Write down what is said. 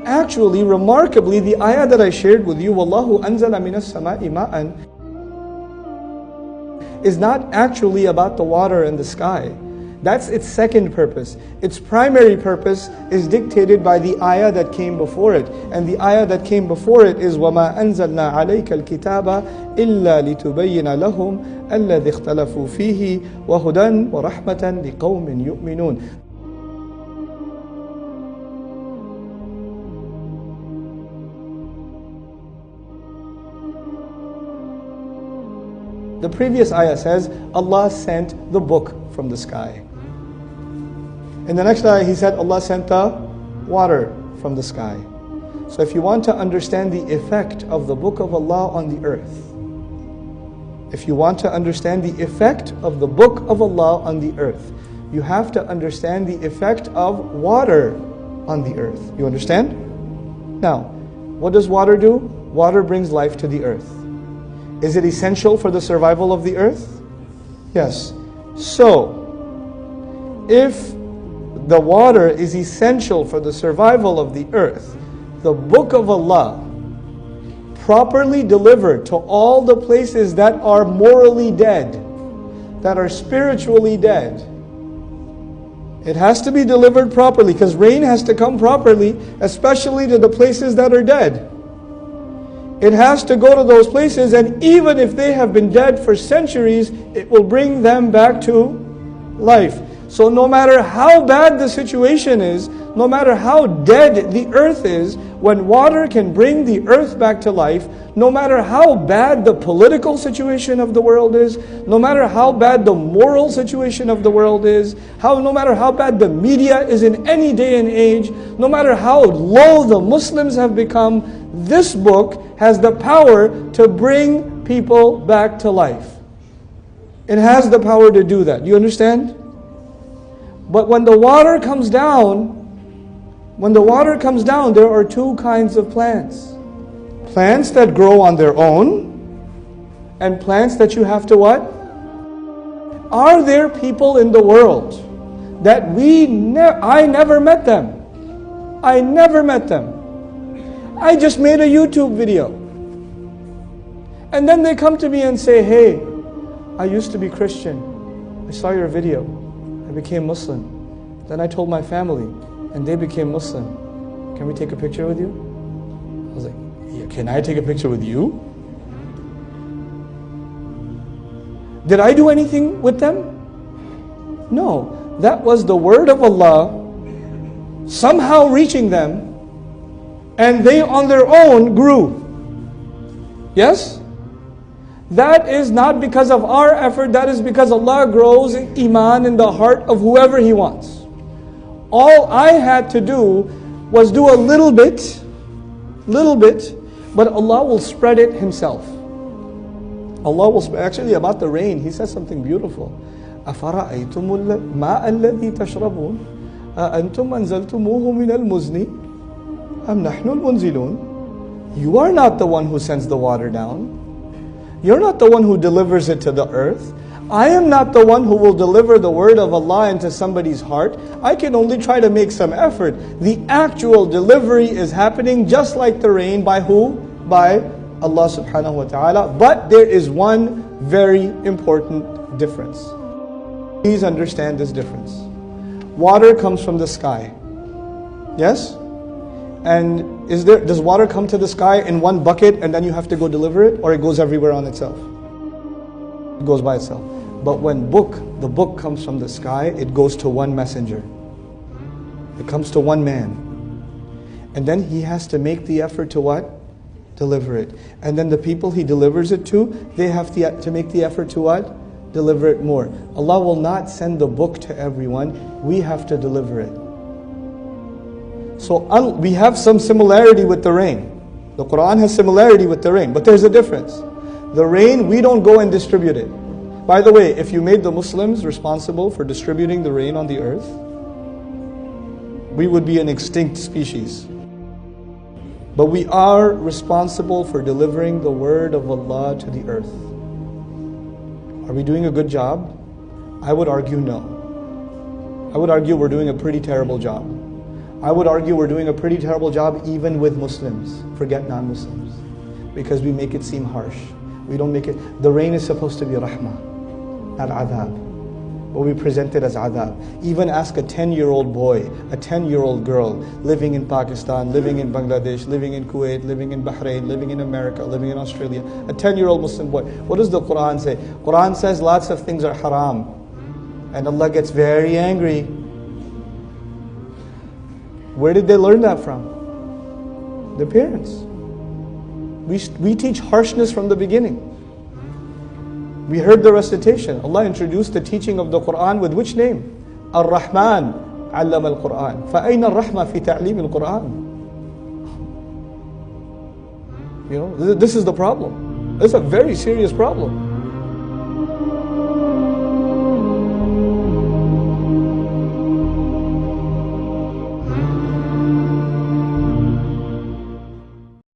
Actually, remarkably, the ayah that I shared with you, Wallahu anzala minas sama'i ma'an, is not actually about the water and the sky. That's its second purpose. Its primary purpose is dictated by the ayah that came before it. And the ayah that came before it is وَمَا أَنزَلْنَا عَلَيْكَ الْكِتَابَ إِلَّا لِتُبَيِّنَ لَهُمْ الَّذِي اخْتَلَفُوا فِيهِ وَهُدًى وَرَحْمَةً لِقَوْمٍ يُؤْمِنُونَ. The previous ayah says, Allah sent the book from the sky. In the next ayah, He said, Allah sent the water from the sky. So if you want to understand the effect of the book of Allah on the earth, if you want to understand the effect of the book of Allah on the earth, you have to understand the effect of water on the earth. You understand? Now, what does water do? Water brings life to the earth. Is it essential for the survival of the earth? Yes. So, if the water is essential for the survival of the earth, the book of Allah, properly delivered to all the places that are morally dead, that are spiritually dead, it has to be delivered properly, because rain has to come properly, especially to the places that are dead. It has to go to those places, and even if they have been dead for centuries, it will bring them back to life. So no matter how bad the situation is, no matter how dead the earth is, when water can bring the earth back to life, no matter how bad the political situation of the world is, no matter how bad the moral situation of the world is, no matter how bad the media is in any day and age, no matter how low the Muslims have become, this book has the power to bring people back to life. It has the power to do that. Do you understand? But when the water comes down, there are two kinds of plants. Plants that grow on their own, and plants that you have to what? Are there people in the world that I never met them? I never met them. I just made a YouTube video. And then they come to me and say, hey, I used to be Christian. I saw your video. I became Muslim. Then I told my family, and they became Muslim. Can we take a picture with you? I was like, yeah, can I take a picture with you? Did I do anything with them? No. That was the word of Allah somehow reaching them, and they on their own grew. Yes? That is not because of our effort, that is because Allah grows iman in the heart of whoever He wants. All I had to do was do a little bit, but Allah will spread it Himself. Allah will actually, about the rain, He says something beautiful. أَفَرَأَيْتُمُ الْمَاءَ الَّذِي تَشْرَبُونَ أَأَنْتُمْ أَنزَلْتُمُوهُ مِنَ الْمُزْنِ أَمْ نَحْنُ الْمُنزِلُونَ. You are not the one who sends the water down. You're not the one who delivers it to the earth. I am not the one who will deliver the word of Allah into somebody's heart. I can only try to make some effort. The actual delivery is happening just like the rain. By who? By Allah subhanahu wa ta'ala. But there is one very important difference. Please understand this difference. Water comes from the sky. Yes? And does water come to the sky in one bucket and then you have to go deliver it? Or it goes everywhere on itself? It goes by itself. But when the book comes from the sky, it goes to one messenger. It comes to one man. And then he has to make the effort to what? Deliver it. And then the people he delivers it to, they have to make the effort to what? Deliver it more. Allah will not send the book to everyone. We have to deliver it. So we have some similarity with the rain. The Quran has similarity with the rain, but there's a difference. The rain, we don't go and distribute it. By the way, if you made the Muslims responsible for distributing the rain on the earth, we would be an extinct species. But we are responsible for delivering the word of Allah to the earth. Are we doing a good job? I would argue no. I would argue we're doing a pretty terrible job. I would argue we're doing a pretty terrible job even with Muslims. Forget non-Muslims. Because we make it seem harsh. We don't make it. The rain is supposed to be rahmah, not adhab. But we present it as adhab. Even ask a 10-year-old boy, a 10-year-old girl, living in Pakistan, living in Bangladesh, living in Kuwait, living in Bahrain, living in America, living in Australia, a 10-year-old Muslim boy. What does the Quran say? Quran says lots of things are haram. And Allah gets very angry. Where did they learn that from? Their parents. We teach harshness from the beginning. We heard the recitation. Allah introduced the teaching of the Quran with which name? Ar-Rahman allama al-Quran. فَأَيْنَ الرَّحْمَةِ فِي تَعْلِيمِ الْقُرْآنِ. You know, this is the problem. It's a very serious problem.